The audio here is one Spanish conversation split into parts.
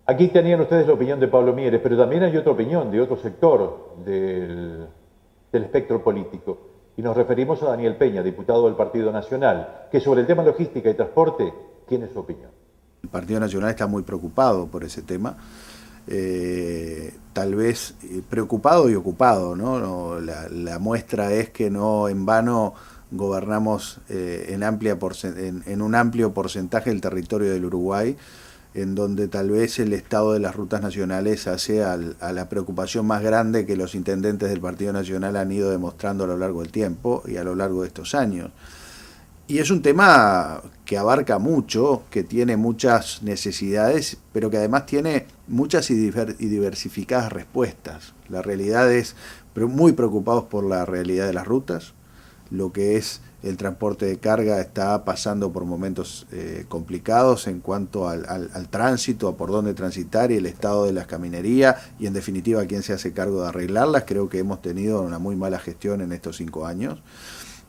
Aquí tenían ustedes la opinión de Pablo Mieres, pero también hay otra opinión de otro sector del espectro político. Y nos referimos a Daniel Peña, diputado del Partido Nacional, que sobre el tema logística y transporte tiene su opinión. El Partido Nacional está muy preocupado por ese tema. Tal vez preocupado y ocupado, ¿no? La muestra es que no en vano gobernamos en un amplio porcentaje del territorio del Uruguay, en donde tal vez el estado de las rutas nacionales hace a la preocupación más grande que los intendentes del Partido Nacional han ido demostrando a lo largo del tiempo y a lo largo de estos años. Y es un tema que abarca mucho, que tiene muchas necesidades, pero que además tiene muchas y diversificadas respuestas. La realidad es muy preocupados por la realidad de las rutas, lo que es el transporte de carga está pasando por momentos complicados en cuanto al tránsito, a por dónde transitar y el estado de las caminerías y en definitiva quién se hace cargo de arreglarlas. Creo que hemos tenido una muy mala gestión en estos 5 años.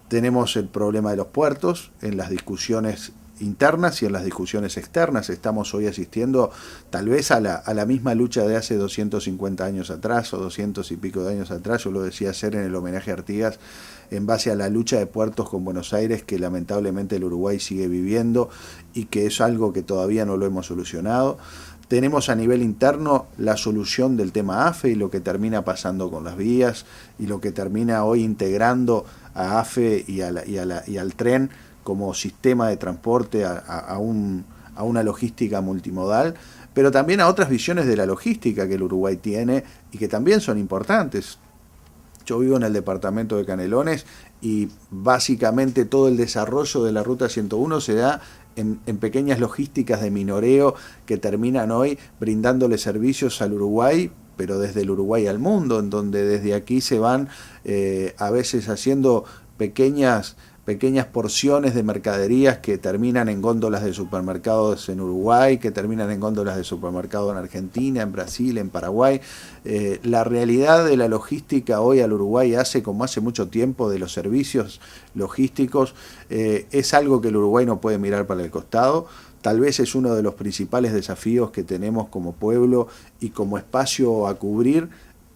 Tenemos el problema de los puertos en las discusiones internas y en las discusiones externas. Estamos hoy asistiendo tal vez a la misma lucha de hace 250 años atrás o 200 y pico de años atrás. Yo lo decía ayer en el homenaje a Artigas, en base a la lucha de puertos con Buenos Aires que lamentablemente el Uruguay sigue viviendo y que es algo que todavía no lo hemos solucionado. Tenemos a nivel interno la solución del tema AFE y lo que termina pasando con las vías y lo que termina hoy integrando a AFE y al tren como sistema de transporte a una logística multimodal, pero también a otras visiones de la logística que el Uruguay tiene y que también son importantes. Yo vivo en el departamento de Canelones y básicamente todo el desarrollo de la Ruta 101 se da en pequeñas logísticas de minoreo que terminan hoy brindándole servicios al Uruguay, pero desde el Uruguay al mundo, en donde desde aquí se van a veces haciendo pequeñas porciones de mercaderías que terminan en góndolas de supermercados en Uruguay, que terminan en góndolas de supermercados en Argentina, en Brasil, en Paraguay. La realidad de la logística hoy al Uruguay hace, como hace mucho tiempo, de los servicios logísticos, es algo que el Uruguay no puede mirar para el costado. Tal vez es uno de los principales desafíos que tenemos como pueblo y como espacio a cubrir,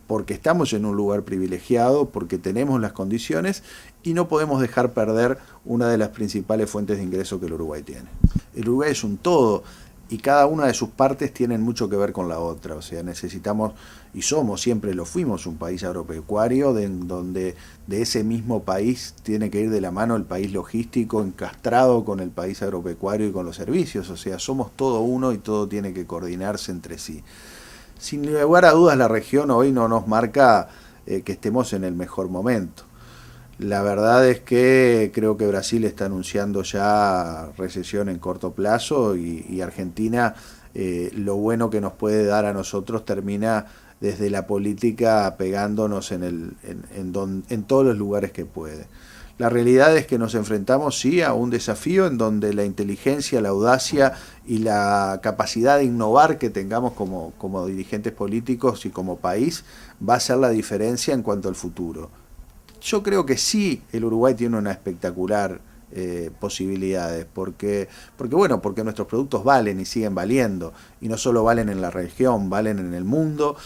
porque estamos en un lugar privilegiado, porque tenemos las condiciones y no podemos dejar perder una de las principales fuentes de ingreso que el Uruguay tiene. El Uruguay es un todo y cada una de sus partes tienen mucho que ver con la otra. O sea, necesitamos, y somos, siempre lo fuimos, un país agropecuario, donde de ese mismo país tiene que ir de la mano el país logístico, encastrado con el país agropecuario y con los servicios. O sea, somos todo uno y todo tiene que coordinarse entre sí. Sin lugar a dudas, la región hoy no nos marca que estemos en el mejor momento. La verdad es que creo que Brasil está anunciando ya recesión en corto plazo y Argentina, lo bueno que nos puede dar a nosotros termina desde la política pegándonos en todos los lugares que puede. La realidad es que nos enfrentamos, sí, a un desafío en donde la inteligencia, la audacia y la capacidad de innovar que tengamos como dirigentes políticos y como país va a ser la diferencia en cuanto al futuro. Yo creo que sí, el Uruguay tiene una espectacular posibilidades, porque nuestros productos valen y siguen valiendo, y no solo valen en la región, valen en el mundo,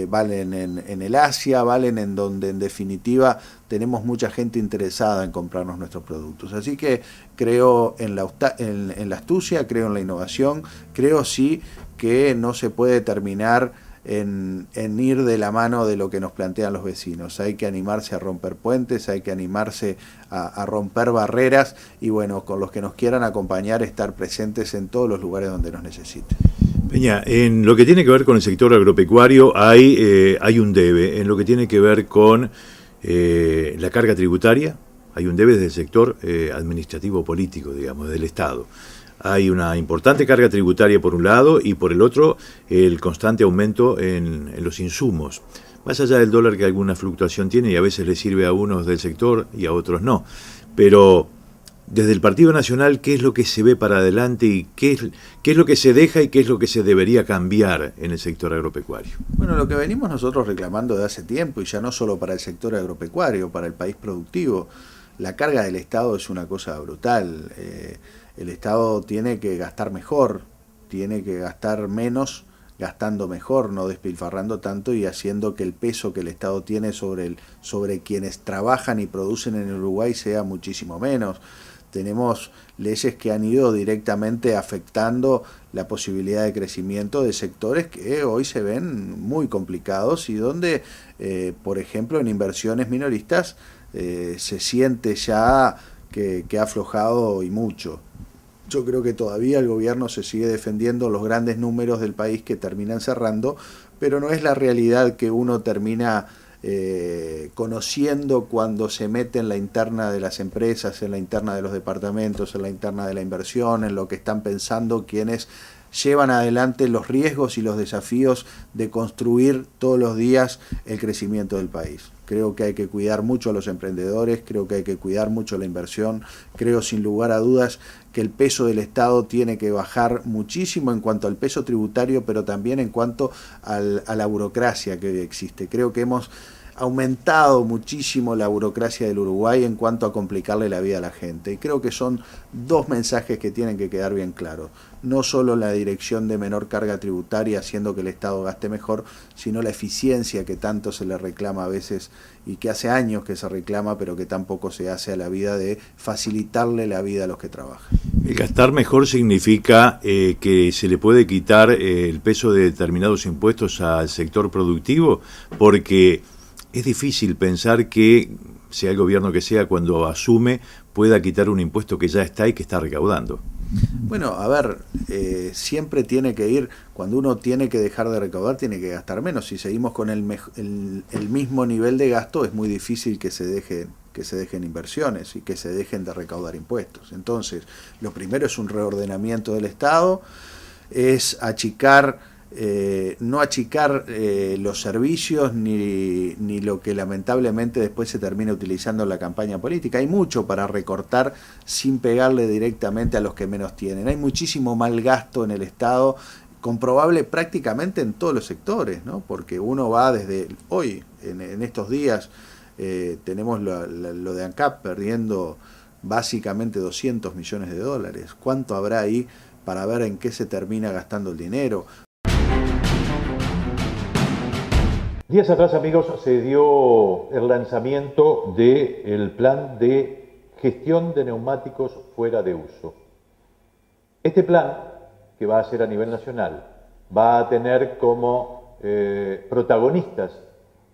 valen en el Asia, valen en donde en definitiva tenemos mucha gente interesada en comprarnos nuestros productos. Así que creo en la astucia, creo en la innovación, creo sí que no se puede terminar en ir de la mano de lo que nos plantean los vecinos. Hay que animarse a romper puentes, hay que animarse a romper barreras y bueno, con los que nos quieran acompañar, estar presentes en todos los lugares donde nos necesiten. Peña, en lo que tiene que ver con el sector agropecuario hay un debe, en lo que tiene que ver con la carga tributaria, hay un debe desde el sector administrativo político, digamos, del Estado. Hay una importante carga tributaria por un lado y por el otro el constante aumento en los insumos. Más allá del dólar que alguna fluctuación tiene y a veces le sirve a unos del sector y a otros no. Pero desde el Partido Nacional, ¿qué es lo que se ve para adelante y qué es lo que se deja y qué es lo que se debería cambiar en el sector agropecuario? Bueno, lo que venimos nosotros reclamando de hace tiempo, y ya no solo para el sector agropecuario, para el país productivo, la carga del Estado es una cosa brutal. El Estado tiene que gastar mejor, tiene que gastar menos gastando mejor, no despilfarrando tanto y haciendo que el peso que el Estado tiene sobre quienes trabajan y producen en Uruguay sea muchísimo menos. Tenemos leyes que han ido directamente afectando la posibilidad de crecimiento de sectores que hoy se ven muy complicados y donde, por ejemplo, en inversiones minoristas se siente ya que ha aflojado y mucho. Yo creo que todavía el gobierno se sigue defendiendo los grandes números del país que terminan cerrando, pero no es la realidad que uno termina conociendo cuando se mete en la interna de las empresas, en la interna de los departamentos, en la interna de la inversión, en lo que están pensando quienes llevan adelante los riesgos y los desafíos de construir todos los días el crecimiento del país. Creo que hay que cuidar mucho a los emprendedores, creo que hay que cuidar mucho la inversión, creo sin lugar a dudas que el peso del Estado tiene que bajar muchísimo en cuanto al peso tributario, pero también en cuanto a la burocracia que hoy existe. Creo que hemos aumentado muchísimo la burocracia del Uruguay en cuanto a complicarle la vida a la gente. Y creo que son dos mensajes que tienen que quedar bien claros. No solo la dirección de menor carga tributaria haciendo que el Estado gaste mejor, sino la eficiencia que tanto se le reclama a veces y que hace años que se reclama, pero que tampoco se hace a la vida de facilitarle la vida a los que trabajan. El gastar mejor significa que se le puede quitar el peso de determinados impuestos al sector productivo, porque es difícil pensar que, sea el gobierno que sea, cuando asume, pueda quitar un impuesto que ya está y que está recaudando. Bueno, a ver, siempre tiene que ir, cuando uno tiene que dejar de recaudar, tiene que gastar menos. Si seguimos con el mismo nivel de gasto, es muy difícil que se dejen inversiones y que se dejen de recaudar impuestos. Entonces, lo primero es un reordenamiento del Estado, es achicar, no achicar los servicios ni lo que lamentablemente después se termina utilizando en la campaña política. Hay mucho para recortar sin pegarle directamente a los que menos tienen. Hay muchísimo mal gasto en el Estado, comprobable prácticamente en todos los sectores, ¿no? Porque uno va desde hoy, en estos días, tenemos lo de ANCAP perdiendo básicamente 200 millones de dólares. ¿Cuánto habrá ahí para ver en qué se termina gastando el dinero? Días atrás, amigos, se dio el lanzamiento del plan de gestión de neumáticos fuera de uso. Este plan, que va a ser a nivel nacional, va a tener como protagonistas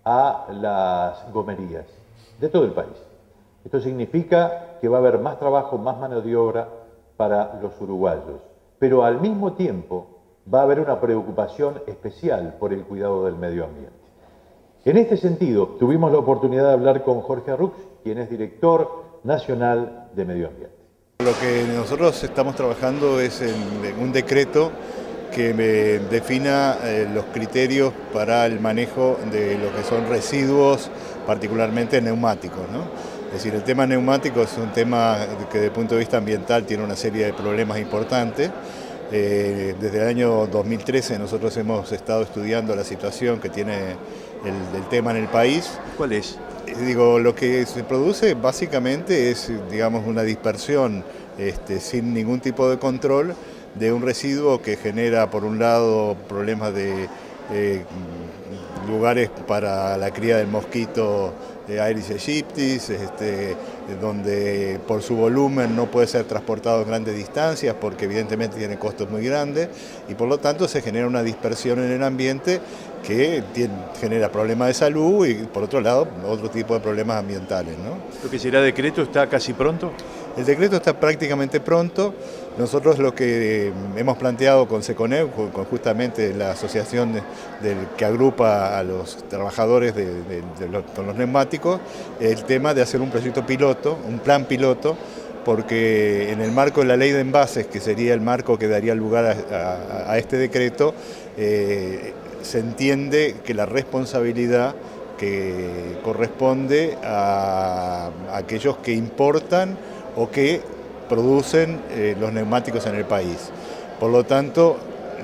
a las gomerías de todo el país. Esto significa que va a haber más trabajo, más mano de obra para los uruguayos, pero al mismo tiempo va a haber una preocupación especial por el cuidado del medio ambiente. En este sentido, tuvimos la oportunidad de hablar con Jorge Arrux, quien es director nacional de Medio Ambiente. Lo que nosotros estamos trabajando es en un decreto que defina los criterios para el manejo de lo que son residuos, particularmente neumáticos, ¿no? Es decir, el tema neumático es un tema que desde el punto de vista ambiental tiene una serie de problemas importantes. Desde el año 2013 nosotros hemos estado estudiando la situación que tiene el tema en el país. ¿Cuál es? Lo que se produce básicamente es, digamos, una dispersión sin ningún tipo de control de un residuo que genera, por un lado, problemas de lugares para la cría del mosquito Aedes aegypti, donde por su volumen no puede ser transportado en grandes distancias porque evidentemente tiene costos muy grandes y por lo tanto se genera una dispersión en el ambiente que genera problemas de salud y por otro lado otro tipo de problemas ambientales, ¿no? ¿Lo que será decreto está casi pronto? El decreto está prácticamente pronto. Nosotros lo que hemos planteado con SECONEU, con justamente la asociación que agrupa a los trabajadores con los neumáticos, el tema de hacer un proyecto piloto, un plan piloto, porque en el marco de la ley de envases, que sería el marco que daría lugar a este decreto, se entiende que la responsabilidad que corresponde a aquellos que importan o que producen los neumáticos en el país. Por lo tanto,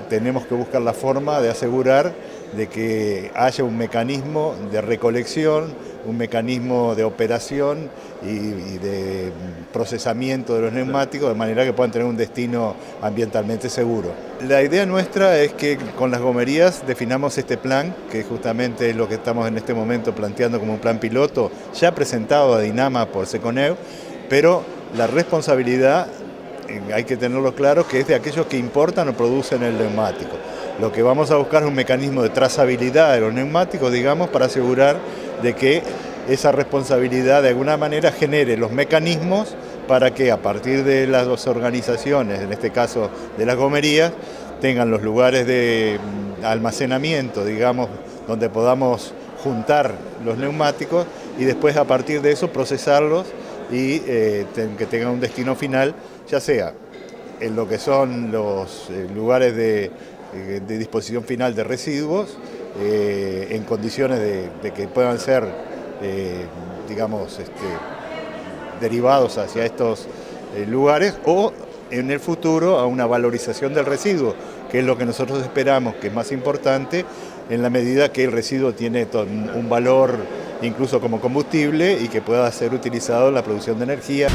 tenemos que buscar la forma de asegurar de que haya un mecanismo de recolección, un mecanismo de operación y de procesamiento de los neumáticos de manera que puedan tener un destino ambientalmente seguro. La idea nuestra es que con las gomerías definamos este plan, que justamente es lo que estamos en este momento planteando como un plan piloto, ya presentado a Dinama por Seconeu, pero la responsabilidad, hay que tenerlo claro, que es de aquellos que importan o producen el neumático. Lo que vamos a buscar es un mecanismo de trazabilidad de los neumáticos, digamos, para asegurar de que esa responsabilidad de alguna manera genere los mecanismos para que a partir de las dos organizaciones, en este caso de las gomerías, tengan los lugares de almacenamiento, digamos, donde podamos juntar los neumáticos y después a partir de eso procesarlos y que tengan un destino final, ya sea en lo que son los lugares de disposición final de residuos, en condiciones de que puedan ser, digamos, derivados hacia estos lugares, o en el futuro a una valorización del residuo, que es lo que nosotros esperamos, que es más importante, en la medida que el residuo tiene un valor incluso como combustible y que pueda ser utilizado en la producción de energía.